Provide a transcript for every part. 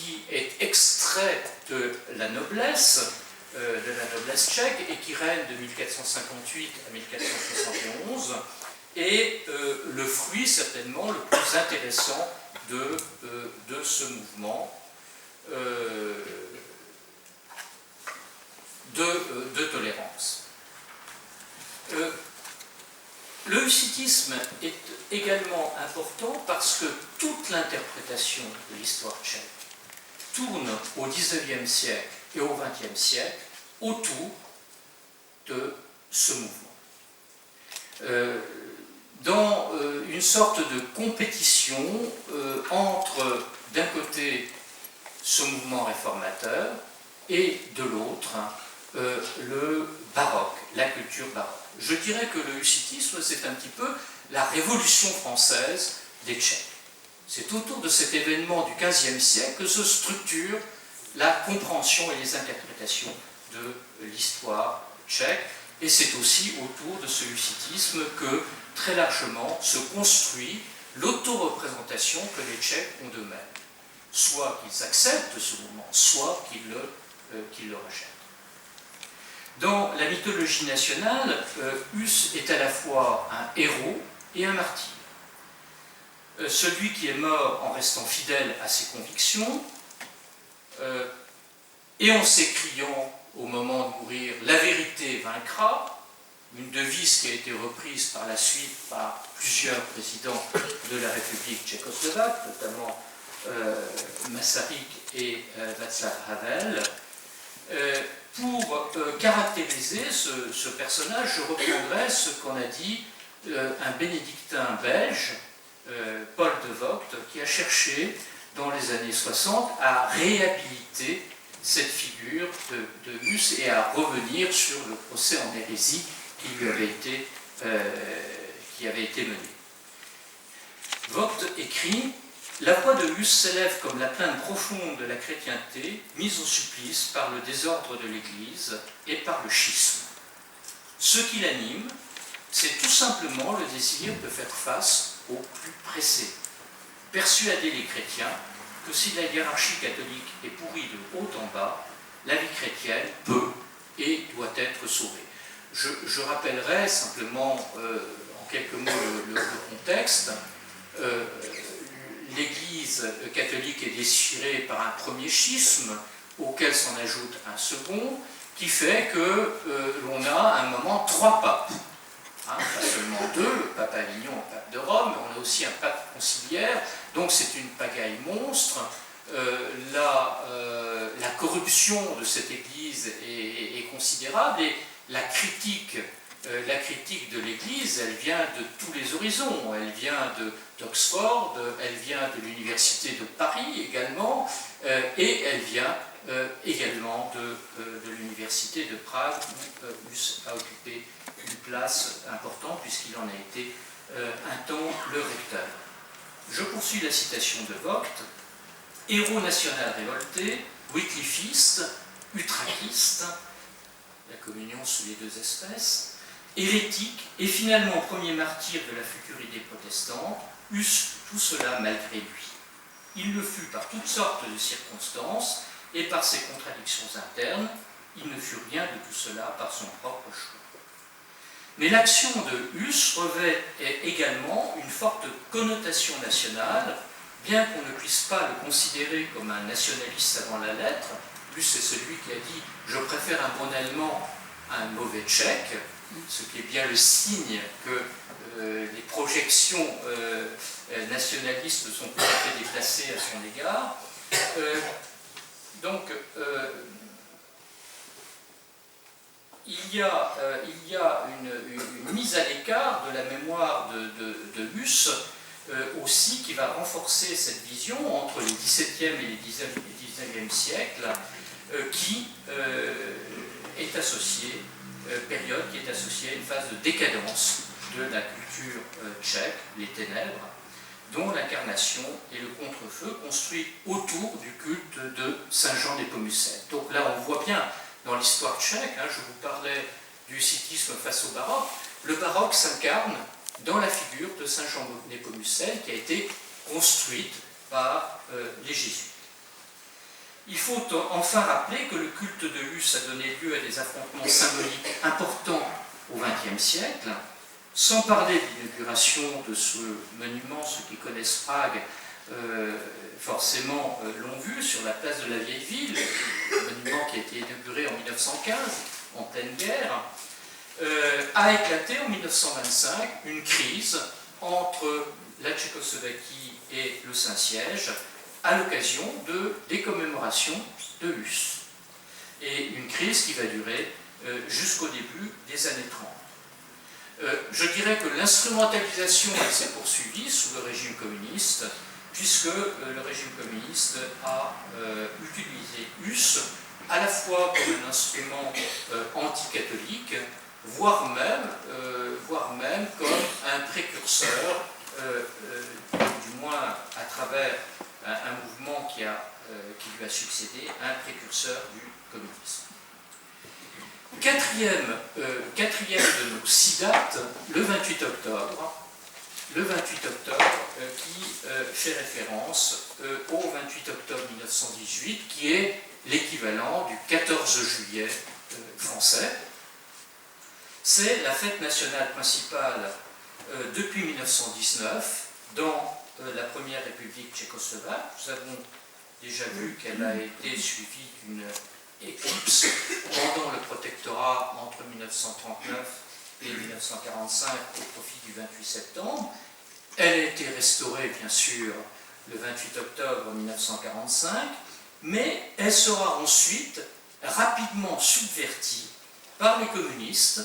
qui est extrait de la noblesse tchèque et qui règne de 1458 à 1471, est le fruit certainement le plus intéressant de ce mouvement de tolérance. Le hussitisme est également important parce que toute l'interprétation de l'histoire tchèque tourne au XIXe siècle et au XXe siècle autour de ce mouvement. Dans une sorte de compétition entre, d'un côté, ce mouvement réformateur et de l'autre, le baroque, la culture baroque. Je dirais que le hussitisme, c'est un petit peu la révolution française des Tchèques. C'est autour de cet événement du XVe siècle que se structure la compréhension et les interprétations de l'histoire tchèque. Et c'est aussi autour de ce hussitisme que, très largement, se construit l'autoreprésentation que les Tchèques ont d'eux-mêmes. Soit qu'ils acceptent ce mouvement, soit qu'ils le rejettent. Dans la mythologie nationale, Huss est à la fois un héros et un martyr. Celui qui est mort en restant fidèle à ses convictions, et en s'écriant au moment de mourir « la vérité vaincra », une devise qui a été reprise par la suite par plusieurs présidents de la République tchécoslovaque, notamment Masaryk et Václav Havel. Pour caractériser ce personnage, je reprendrai ce qu'en a dit un bénédictin belge, Paul de Vogt, qui a cherché dans les années 60 à réhabiliter cette figure de Huss et à revenir sur le procès en hérésie qui avait été mené. Vogt écrit « La voix de Huss s'élève comme la plainte profonde de la chrétienté, mise au supplice par le désordre de l'Église et par le schisme. Ce qui l'anime, c'est tout simplement le désir de faire face au plus pressé, persuader les chrétiens que si la hiérarchie catholique est pourrie de haut en bas, la vie chrétienne peut et doit être sauvée. » Je rappellerai simplement en quelques mots le contexte. L'Église catholique est déchirée par un premier schisme, auquel s'en ajoute un second, qui fait que l'on a à un moment 3 papes. Pas seulement 2, le pape Avignon et le pape de Rome, mais on a aussi un pape conciliaire, donc c'est une pagaille monstre. La corruption de cette Église est considérable et la critique de l'Église, elle vient de tous les horizons. Elle vient d'Oxford, elle vient de l'Université de Paris également, et elle vient également de l'Université de Prague, où Huss a occupé une place importante puisqu'il en a été un temps le recteur. Je poursuis la citation de Vogt. Héros national révolté, wyclifiste, utraquiste, la communion sous les 2 espèces, hérétique et finalement premier martyr de la future idée protestante, Huss tout cela malgré lui. Il le fut par toutes sortes de circonstances et par ses contradictions internes, il ne fut rien de tout cela par son propre choix. Mais l'action de Huss revêt également une forte connotation nationale, bien qu'on ne puisse pas le considérer comme un nationaliste avant la lettre. Huss est celui qui a dit « je préfère un bon allemand à un mauvais tchèque », ce qui est bien le signe que les projections nationalistes sont tout à fait déplacées à son égard. Il y a une mise à l'écart de la mémoire de Huss aussi qui va renforcer cette vision entre les XVIIe et les XIXe siècles qui est associée période qui est associée à une phase de décadence de la culture tchèque, les ténèbres, dont l'incarnation et le contre-feu construit autour du culte de Saint Jean Nepomucène. Donc là, on voit bien dans l'histoire tchèque, je vous parlais du hussitisme face au baroque, le baroque s'incarne dans la figure de Saint Jean Nepomucène qui a été construite par les jésuites. Il faut enfin rappeler que le culte de Hus a donné lieu à des affrontements symboliques importants au XXe siècle, sans parler de l'inauguration de ce monument. Ceux qui connaissent Prague forcément l'ont vu sur la place de la Vieille Ville, le monument qui a été inauguré en 1915, en pleine guerre, a éclaté en 1925 une crise entre la Tchécoslovaquie et le Saint-Siège à l'occasion des commémorations de Hus. Et une crise qui va durer jusqu'au début des années 30. Je dirais que l'instrumentalisation s'est poursuivie sous le régime communiste, puisque le régime communiste a utilisé Hus à la fois comme un instrument anticatholique, voire même comme un précurseur, du moins à travers un mouvement qui lui a succédé, un précurseur du communisme. Quatrième de nos 6 dates, le 28 octobre, qui fait référence au 28 octobre 1918, qui est l'équivalent du 14 juillet français. C'est la fête nationale principale depuis 1919 dans la première république tchécoslovaque. Nous avons déjà vu qu'elle a été suivie d'une éclipse pendant le protectorat entre 1939 et 1945 au profit du 28 septembre. Elle a été restaurée, bien sûr, le 28 octobre 1945, mais elle sera ensuite rapidement subvertie par les communistes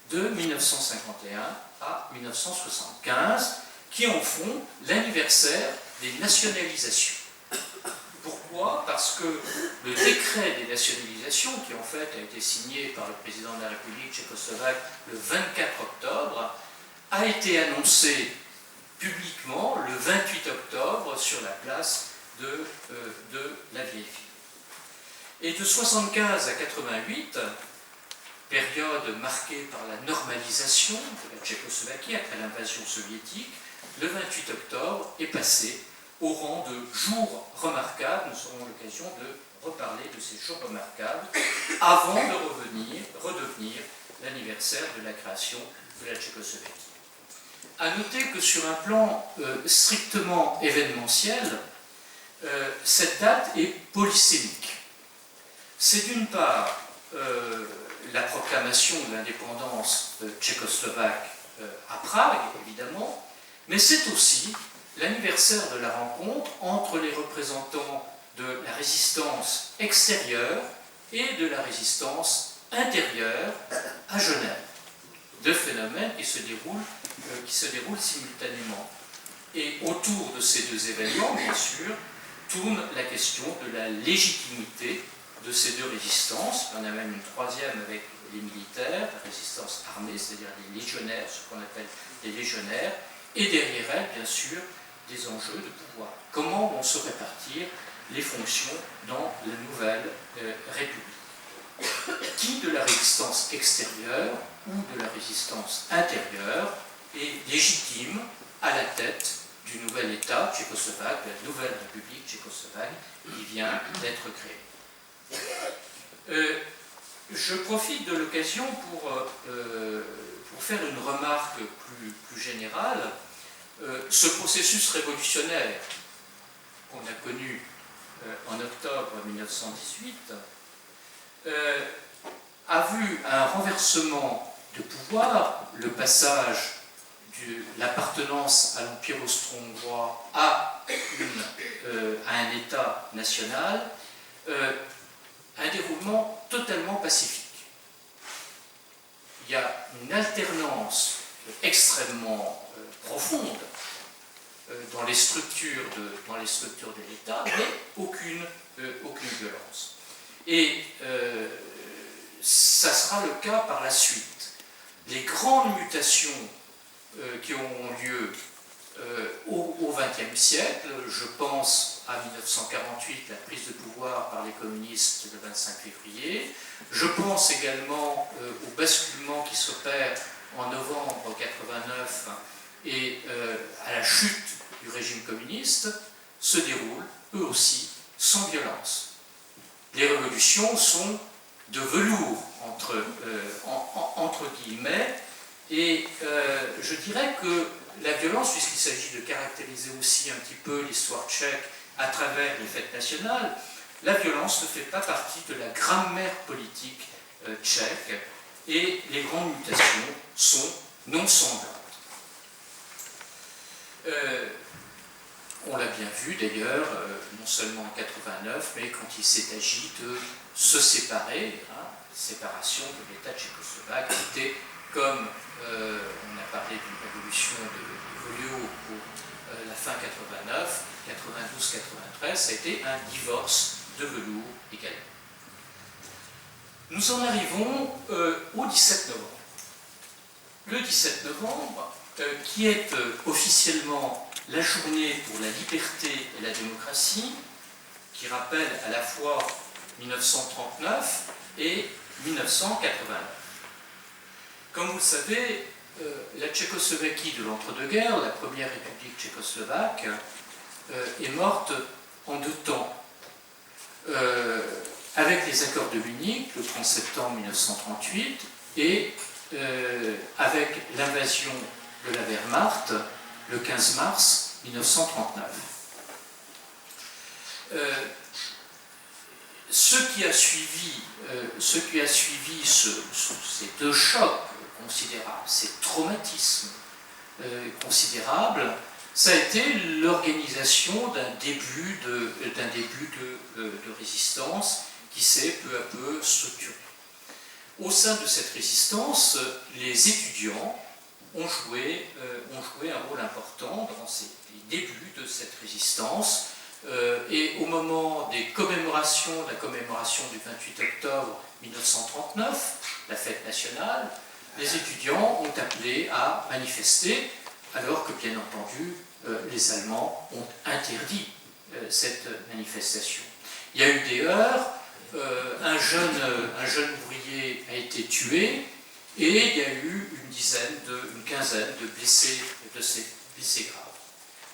de 1951 à 1975, qui en font l'anniversaire des nationalisations. Pourquoi? Parce que le décret des nationalisations, qui en fait a été signé par le président de la République tchécoslovaque le 24 octobre, a été annoncé publiquement le 28 octobre sur la place de la Vieille Ville. Et de 1975 à 1988, période marquée par la normalisation de la Tchécoslovaquie après l'invasion soviétique, le 28 octobre est passé au rang de jour remarquable. Nous aurons l'occasion de reparler de ces jours remarquables avant de redevenir l'anniversaire de la création de la Tchécoslovaquie. À noter que sur un plan strictement événementiel, cette date est polysémique. C'est d'une part la proclamation de l'indépendance tchécoslovaque à Prague, évidemment, mais c'est aussi l'anniversaire de la rencontre entre les représentants de la résistance extérieure et de la résistance intérieure à Genève. Deux phénomènes qui se déroulent simultanément. Et autour de ces deux événements, bien sûr, tourne la question de la légitimité de ces deux résistances. On a même une troisième avec les militaires, la résistance armée, c'est-à-dire les légionnaires, ce qu'on appelle les légionnaires, et derrière elle, bien sûr, des enjeux de pouvoir. Comment vont se répartir les fonctions dans la nouvelle République? Qui de la résistance extérieure ou de la résistance intérieure est légitime à la tête du nouvel État tchécoslovaque, de la nouvelle République tchécoslovaque qui vient d'être créée? Je profite de l'occasion pour faire une remarque plus générale. Ce processus révolutionnaire qu'on a connu en octobre 1918 a vu un renversement de pouvoir, le passage de l'appartenance à l'Empire austro-hongrois à un État national, un déroulement totalement pacifique. Il y a une alternance extrêmement profonde dans les structures de l'État, mais aucune violence. Et ça sera le cas par la suite. Les grandes mutations qui auront lieu au XXe siècle, je pense à 1948, la prise de pouvoir par les communistes le 25 février, je pense également au basculement qui s'opère en novembre 1989 et à la chute du régime communiste, se déroulent eux aussi sans violence. les révolutions sont de velours, entre guillemets, et je dirais que la violence, puisqu'il s'agit de caractériser aussi un petit peu l'histoire tchèque à travers les fêtes nationales, la violence ne fait pas partie de la grammaire politique tchèque, et les grandes mutations sont non sanglantes. On l'a bien vu d'ailleurs, non seulement en 89, mais quand il s'est agi de se séparer, séparation de l'État tchécoslovaque, qui était, comme on a parlé d'une révolution de Volio pour la fin 89, 92-93, ça a été un divorce de velours également. Nous en arrivons au 17 novembre. Le 17 novembre, qui est officiellement la journée pour la liberté et la démocratie, qui rappelle à la fois 1939 et 1989. Comme vous le savez, la Tchécoslovaquie de l'entre-deux-guerres, la première république tchécoslovaque, est morte en 2 temps. Avec les accords de Munich, le 30 septembre 1938, et avec l'invasion de la Wehrmacht, le 15 mars 1939. Ce qui a suivi ces 2 chocs considérables, ces traumatismes considérables, ça a été l'organisation d'un début de résistance qui s'est peu à peu structurée. Au sein de cette résistance, les étudiants ont joué un rôle important dans les débuts de cette résistance. Et au moment des commémorations, de la commémoration du 28 octobre 1939, la fête nationale, les étudiants ont appelé à manifester, alors que bien entendu, les Allemands ont interdit cette manifestation. Il y a eu des heurts, un jeune ouvrier a été tué, et il y a eu une quinzaine de blessés graves.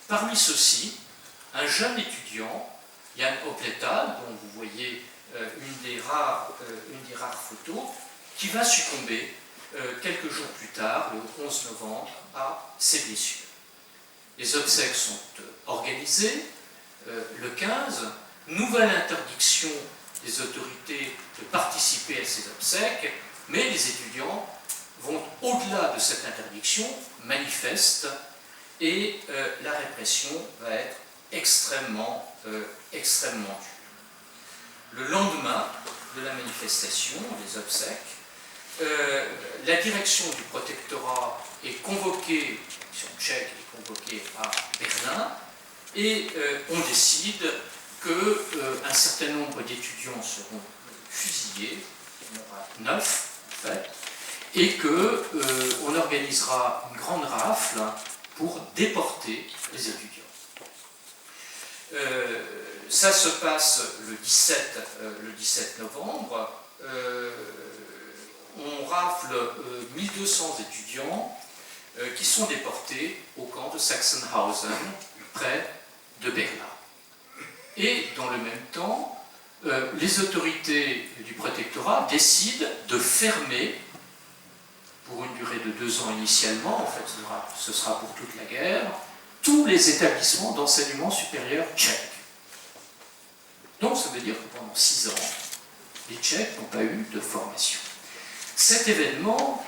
Parmi ceux-ci, un jeune étudiant, Jan Opletal, dont vous voyez une des rares photos, qui va succomber quelques jours plus tard, le 11 novembre, à ses blessures. Les obsèques sont organisées. Le 15, nouvelle interdiction des autorités de participer à ces obsèques, mais les étudiants vont au-delà de cette interdiction, manifestent, et la répression va être extrêmement dure. Le lendemain de la manifestation, des obsèques, la direction du protectorat est convoquée, la direction tchèque est convoquée à Berlin, et on décide qu'un certain nombre d'étudiants seront fusillés, il y en aura 9 en fait, et qu'on organisera une grande rafle pour déporter les étudiants. Ça se passe le 17 novembre. On rafle 1200 étudiants qui sont déportés au camp de Sachsenhausen, près de Berlin. Et dans le même temps, les autorités du protectorat décident de fermer, pour une durée de 2 ans initialement, en fait ce sera pour toute la guerre, tous les établissements d'enseignement supérieur tchèques. Donc ça veut dire que pendant 6 ans, les Tchèques n'ont pas eu de formation. Cet événement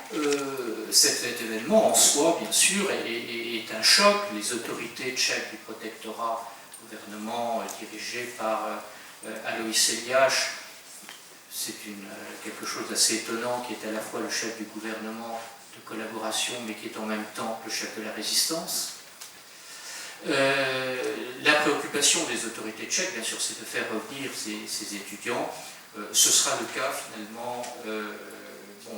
en soi, bien sûr, est un choc. Les autorités tchèques du protectorat, gouvernement dirigé par Alois Eliáš, c'est quelque chose d'assez étonnant, qui est à la fois le chef du gouvernement de collaboration, mais qui est en même temps le chef de la résistance. La préoccupation des autorités tchèques, bien sûr, c'est de faire revenir ces étudiants. Ce sera le cas finalement.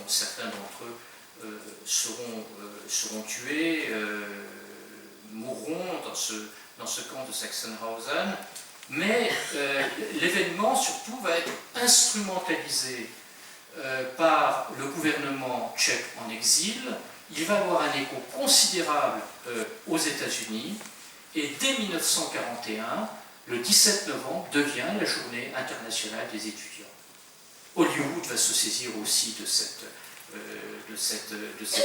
Certains d'entre eux seront tués, mourront dans ce camp de Sachsenhausen, mais l'événement surtout va être instrumentalisé par le gouvernement tchèque en exil. Il va avoir un écho considérable aux États-Unis, et dès 1941, le 17 novembre devient la journée internationale des étudiants. Hollywood va se saisir aussi de cet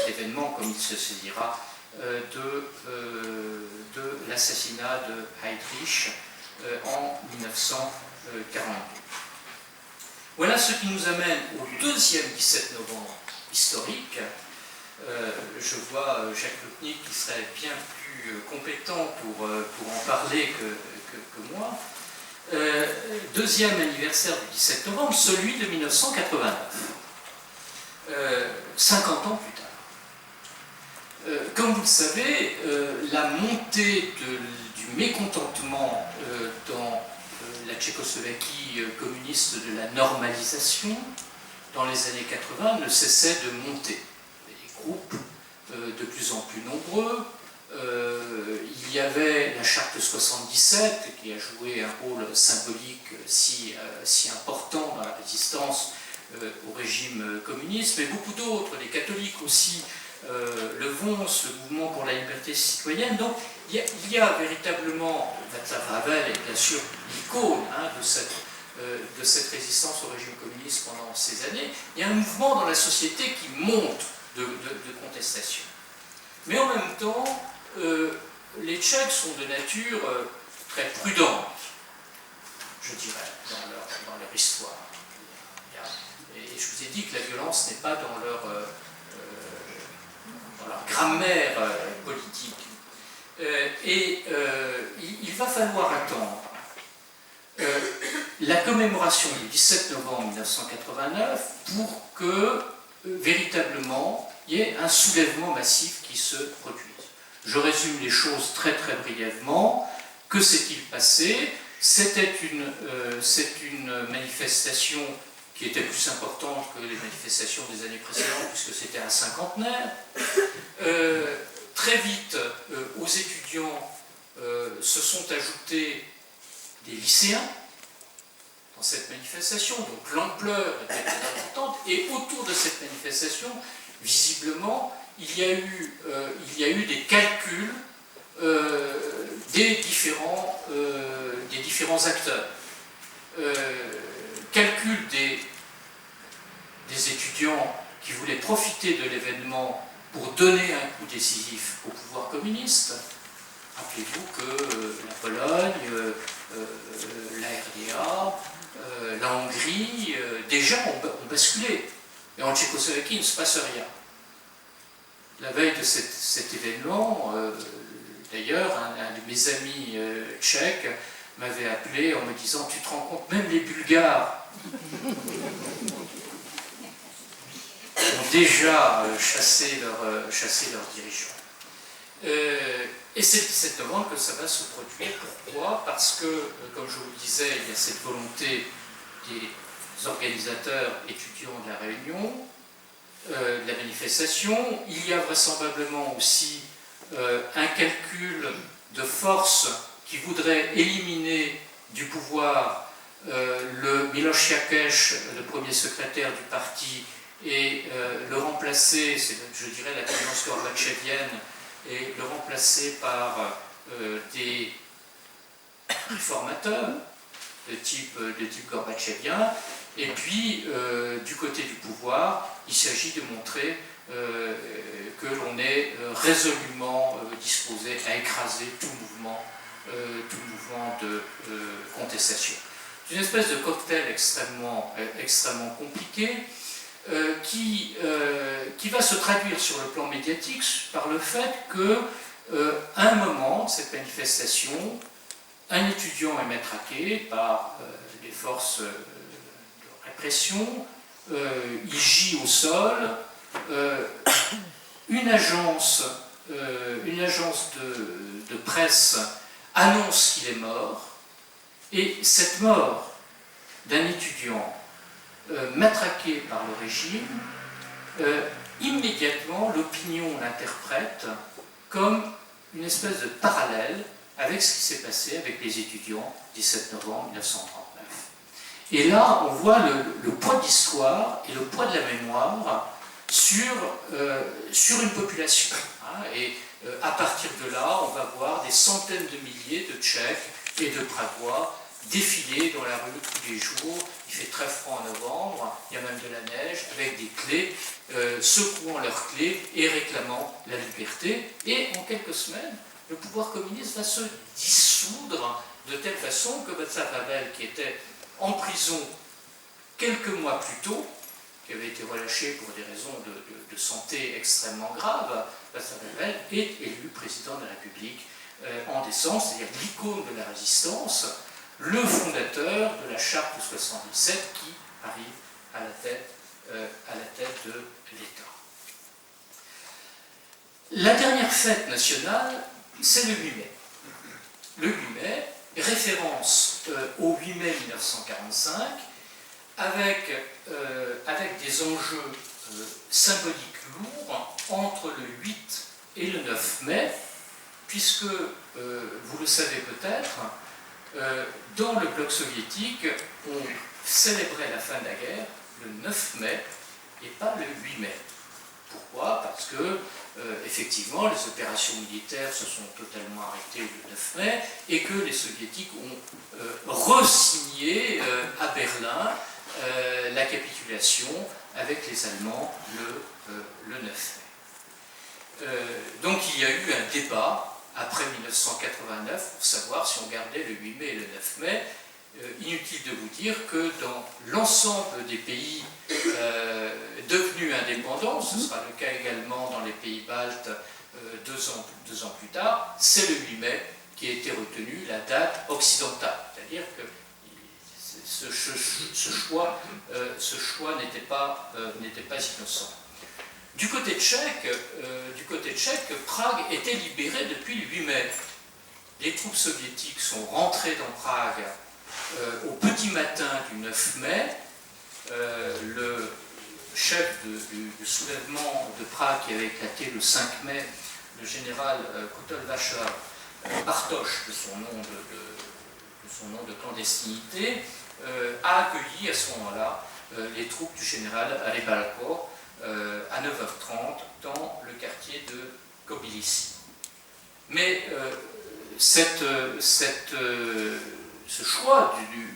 événement, comme il se saisira de l'assassinat de Heydrich en 1942. Voilà ce qui nous amène au deuxième 17 novembre historique. Je vois Jacques Lupnik qui serait bien plus compétent pour en parler que moi. Deuxième anniversaire du 17 novembre, celui de 1989, 50 ans plus tard. Comme vous le savez, la montée du mécontentement dans la Tchécoslovaquie communiste de la normalisation dans les années 80 ne cessait de monter. Des groupes de plus en plus nombreux. Il y avait la charte 77 qui a joué un rôle symbolique si important dans la résistance au régime communiste, mais beaucoup d'autres, les catholiques aussi, le VONS, le mouvement pour la liberté citoyenne. Donc il y a véritablement, Václav Havel est bien sûr l'icône de cette résistance au régime communiste pendant ces années. Il y a un mouvement dans la société qui monte de contestation. Mais en même temps, les Tchèques sont de nature très prudente, je dirais, dans leur histoire. Et je vous ai dit que la violence n'est pas dans leur grammaire politique. Il va falloir attendre la commémoration du 17 novembre 1989 pour que véritablement il y ait un soulèvement massif qui se produise. Je résume les choses très très brièvement. Que s'est-il passé? C'est une manifestation qui était plus importante que les manifestations des années précédentes, puisque c'était un cinquantenaire. Très vite, aux étudiants se sont ajoutés des lycéens dans cette manifestation, donc l'ampleur était très importante, et autour de cette manifestation, visiblement, il y a eu des calculs des différents acteurs. Calcul des étudiants qui voulaient profiter de l'événement pour donner un coup décisif au pouvoir communiste. Rappelez-vous que la Pologne, la RDA, la Hongrie, déjà ont basculé. Et en Tchécoslovaquie, il ne se passe rien. La veille de cet événement, d'ailleurs, un de mes amis tchèques m'avait appelé en me disant « Tu te rends compte, même les Bulgares ont déjà chassé leurs dirigeants. » Et c'est le 17 novembre que ça va se produire. Pourquoi? Parce que, comme je vous le disais, il y a cette volonté des organisateurs étudiants de la réunion, de la manifestation. Il y a vraisemblablement aussi un calcul de force qui voudrait éliminer du pouvoir le Miloš Jakeš, le premier secrétaire du parti, et le remplacer, c'est, je dirais, la tendance gorbatchevienne, et le remplacer par des réformateurs de type gorbatchevien. Et puis, du côté du pouvoir, il s'agit de montrer que l'on est résolument disposé à écraser tout mouvement de contestation. C'est une espèce de cocktail extrêmement compliqué qui va se traduire sur le plan médiatique par le fait qu'à un moment de cette manifestation, un étudiant est matraqué par les forces de répression, il gît au sol, une agence de presse annonce qu'il est mort, et cette mort d'un étudiant matraqué par le régime, immédiatement l'opinion l'interprète comme une espèce de parallèle avec ce qui s'est passé avec les étudiants 17 novembre 1939. Et là, on voit le poids de l'histoire et le poids de la mémoire sur une population. Et à partir de là, on va voir des centaines de milliers de Tchèques et de Pragois défiler dans la rue tous les jours. Il fait très froid en novembre, il y a même de la neige, avec des clés, secouant leurs clés et réclamant la liberté. Et en quelques semaines, le pouvoir communiste va se dissoudre de telle façon que Václav Havel, qui était en prison quelques mois plus tôt, qui avait été relâché pour des raisons de santé extrêmement graves, Václav Havel est élu président de la République en décembre, c'est-à-dire l'icône de la résistance, le fondateur de la charte de 77 qui arrive à la tête de l'État. La dernière fête nationale, c'est le 8 mai. Le 8 mai, référence au 8 mai 1945, avec des enjeux symboliques lourds entre le 8 et le 9 mai, puisque, vous le savez peut-être, dans le bloc soviétique, on célébrait la fin de la guerre le 9 mai et pas le 8 mai. Pourquoi? Parce que, effectivement, les opérations militaires se sont totalement arrêtées le 9 mai et que les soviétiques ont re-signé à Berlin la capitulation avec les Allemands le 9 mai. Donc il y a eu un débat après 1989 pour savoir si on gardait le 8 mai et le 9 mai. Inutile de vous dire que dans l'ensemble des pays devenus indépendants, ce sera le cas également dans les pays baltes 2 ans plus tard, c'est le 8 mai qui a été retenu la date occidentale. C'est-à-dire que ce choix n'était pas innocent. Du côté tchèque, Prague était libérée depuis le 8 mai. Les troupes soviétiques sont rentrées dans Prague au petit matin du 9 mai. Le chef du soulèvement de Prague qui avait éclaté le 5 mai, le général Kutolvacha Bartosz, de son nom de clandestinité, a accueilli à ce moment-là les troupes du général Alebalko à 9h30 dans le quartier de Kobylissi. Mais ce choix du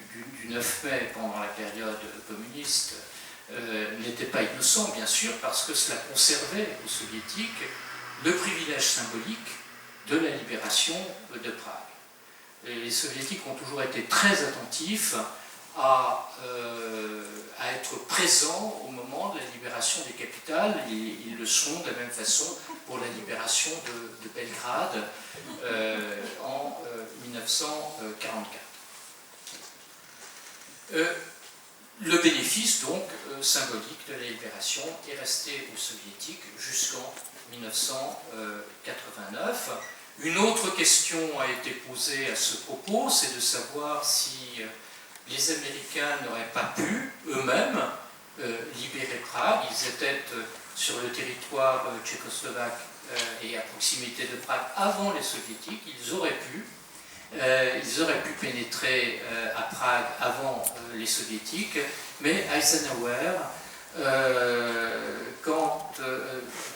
9 mai pendant la période communiste n'était pas innocent, bien sûr, parce que cela conservait aux soviétiques le privilège symbolique de la libération de Prague. Et les soviétiques ont toujours été très attentifs à être présents au moment de la libération des capitales, et ils le sont de la même façon pour la libération de Belgrade en 1944. Le bénéfice donc symbolique de la libération est resté aux soviétiques jusqu'en 1989. Une autre question a été posée à ce propos, c'est de savoir si les Américains n'auraient pas pu eux-mêmes libérer Prague. Ils étaient sur le territoire tchécoslovaque et à proximité de Prague avant les Soviétiques. Ils auraient pu pénétrer à Prague avant les Soviétiques, mais Eisenhower,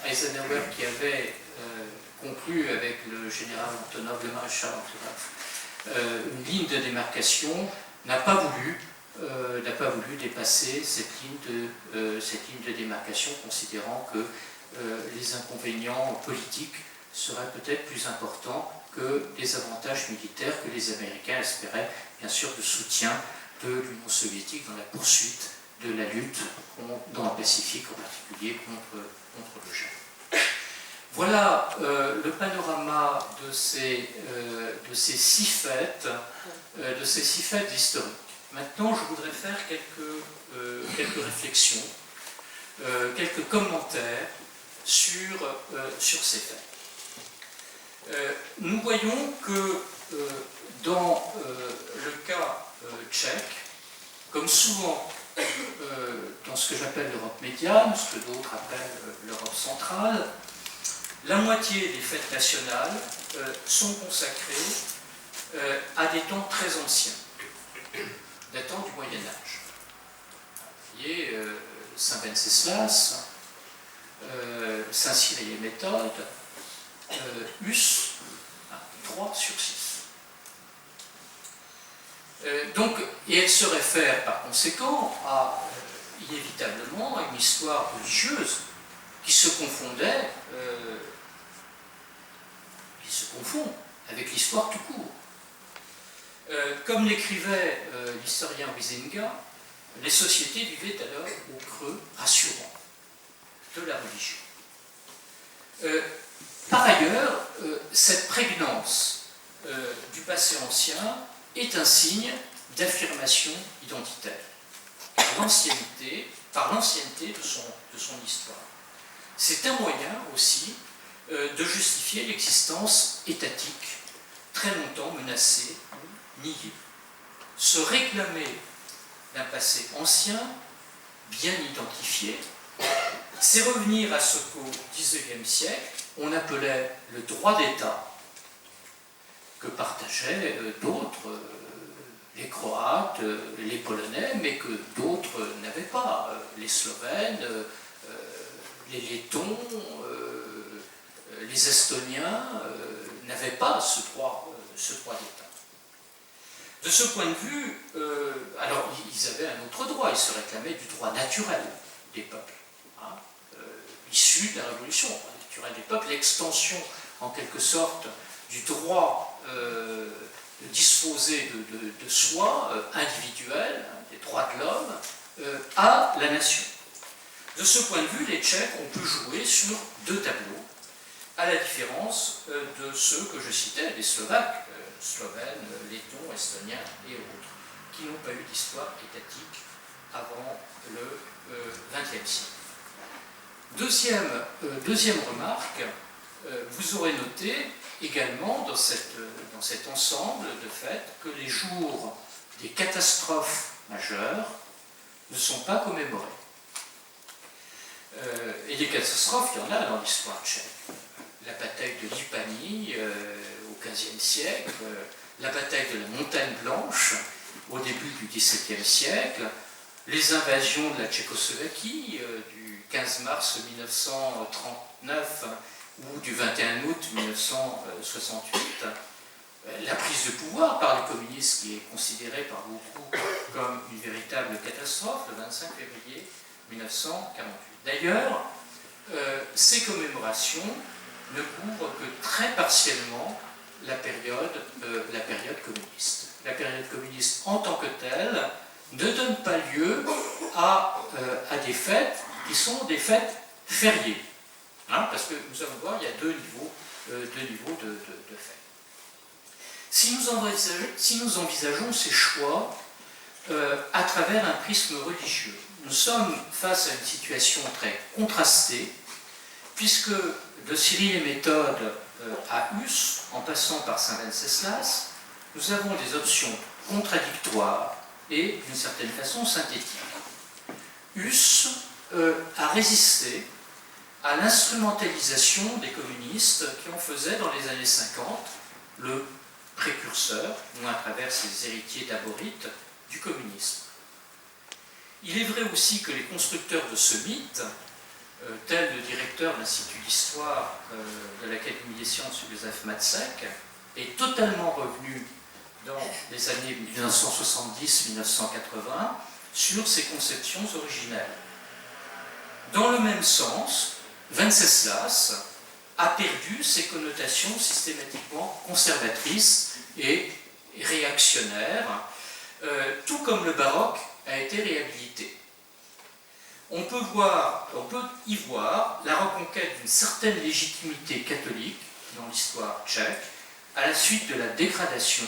Eisenhower qui avait conclu avec le général Antonov, le maréchal Antonov, une ligne de démarcation, n'a pas voulu dépasser cette ligne de démarcation, considérant que les inconvénients politiques seraient peut-être plus importants que les avantages militaires que les Américains espéraient, bien sûr, de soutien de l'Union soviétique dans la poursuite de la lutte dans le Pacifique, en particulier contre le Japon. Voilà le panorama de ces 6 fêtes, historiques. Maintenant, je voudrais faire quelques réflexions, quelques commentaires sur ces fêtes. Nous voyons que dans le cas tchèque, comme souvent dans ce que j'appelle l'Europe médiane, ce que d'autres appellent l'Europe centrale, la moitié des fêtes nationales sont consacrées à des temps très anciens, datant du Moyen-Âge. Vous voyez, Saint Venceslas, Saint Cyril et Méthode, Hus, 3 sur 6. Et elle se réfère par conséquent à, inévitablement, à une histoire religieuse qui se confondait, qui se confond avec l'histoire tout court. Comme l'écrivait l'historien Huizinga, les sociétés vivaient alors au creux rassurant de la religion. Par ailleurs, cette prégnance du passé ancien est un signe d'affirmation identitaire par l'ancienneté de son histoire. C'est un moyen aussi de justifier l'existence étatique très longtemps menacée, niée. Se réclamer d'un passé ancien, bien identifié, c'est revenir à ce qu'au XIXe siècle, on appelait le droit d'État, que partageaient d'autres, les Croates, les Polonais, mais que d'autres n'avaient pas, les Slovènes, les Lettons, les Estoniens n'avaient pas ce droit d'État. De ce point de vue, alors ils avaient un autre droit, ils se réclamaient du droit naturel des peuples, hein, issu de la Révolution, le droit naturel des peuples, l'extension en quelque sorte du droit de disposer de soi individuel, hein, des droits de l'homme, à la nation. De ce point de vue, les Tchèques ont pu jouer sur deux tableaux, à la différence de ceux que je citais, les Slovaques, Slovènes, Lettons, Estoniens et autres, qui n'ont pas eu d'histoire étatique avant le XXe siècle. Deuxième remarque, vous aurez noté également dans cet ensemble de faits que les jours des catastrophes majeures ne sont pas commémorés. Et des catastrophes, il y en a dans l'histoire tchèque. La bataille de Lipani au XVe siècle, la bataille de la Montagne Blanche au début du XVIIe siècle, les invasions de la Tchécoslovaquie du 15 mars 1939 ou du 21 août 1968, la prise de pouvoir par les communistes qui est considérée par beaucoup comme une véritable catastrophe le 25 février 1948. D'ailleurs, ces commémorations ne couvrent que très partiellement la période communiste. La période communiste en tant que telle ne donne pas lieu à des fêtes qui sont des fêtes fériées. Hein, parce que nous allons voir, il y a deux niveaux de fêtes. Si nous envisageons ces choix à travers un prisme religieux, nous sommes face à une situation très contrastée, puisque de Cyril et Méthode à Hus, en passant par Saint Wenceslas, nous avons des options contradictoires et, d'une certaine façon, synthétiques. Hus a résisté à l'instrumentalisation des communistes qui en faisaient dans les années 50 le précurseur, ou à travers ses héritiers d'aborites, du communisme. Il est vrai aussi que les constructeurs de ce mythe, tel le directeur de l'Institut d'Histoire de l'Académie des Sciences, Joseph Matzek, est totalement revenu dans les années 1970-1980 sur ses conceptions originelles. Dans le même sens, Wenceslas a perdu ses connotations systématiquement conservatrices et réactionnaires, tout comme le baroque a été réhabilité. On peut y voir la reconquête d'une certaine légitimité catholique dans l'histoire tchèque à la suite de la dégradation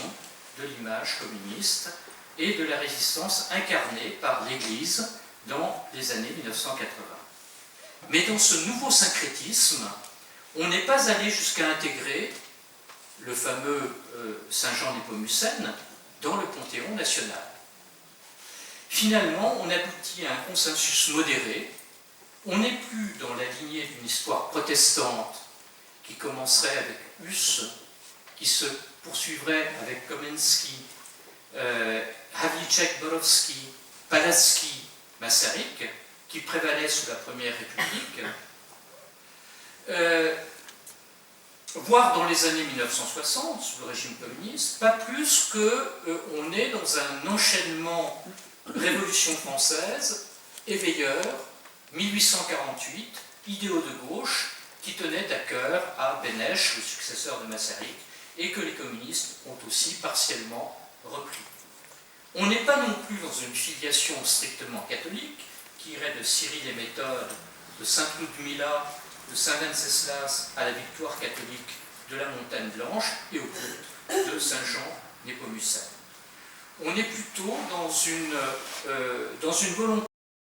de l'image communiste et de la résistance incarnée par l'Église dans les années 1980. Mais dans ce nouveau syncrétisme, on n'est pas allé jusqu'à intégrer le fameux Saint Jean Népomucène dans le Panthéon national. Finalement, on aboutit à un consensus modéré. On n'est plus dans la lignée d'une histoire protestante qui commencerait avec Hus, qui se poursuivrait avec Komensky, Havlicek, Borowski, Palaski, Masaryk, qui prévalait sous la Première République. voire dans les années 1960, sous le régime communiste, pas plus qu'on est dans un enchaînement Révolution française, éveilleur, 1848, idéaux de gauche, qui tenaient à cœur à Bénèche, le successeur de Masaryk, et que les communistes ont aussi partiellement repris. On n'est pas non plus dans une filiation strictement catholique, qui irait de Cyril et Méthode, de Sainte Ludmilla, de Saint Wenceslas à la victoire catholique de la Montagne Blanche et au culte de Saint Jean Népomucène. On est plutôt dans une volonté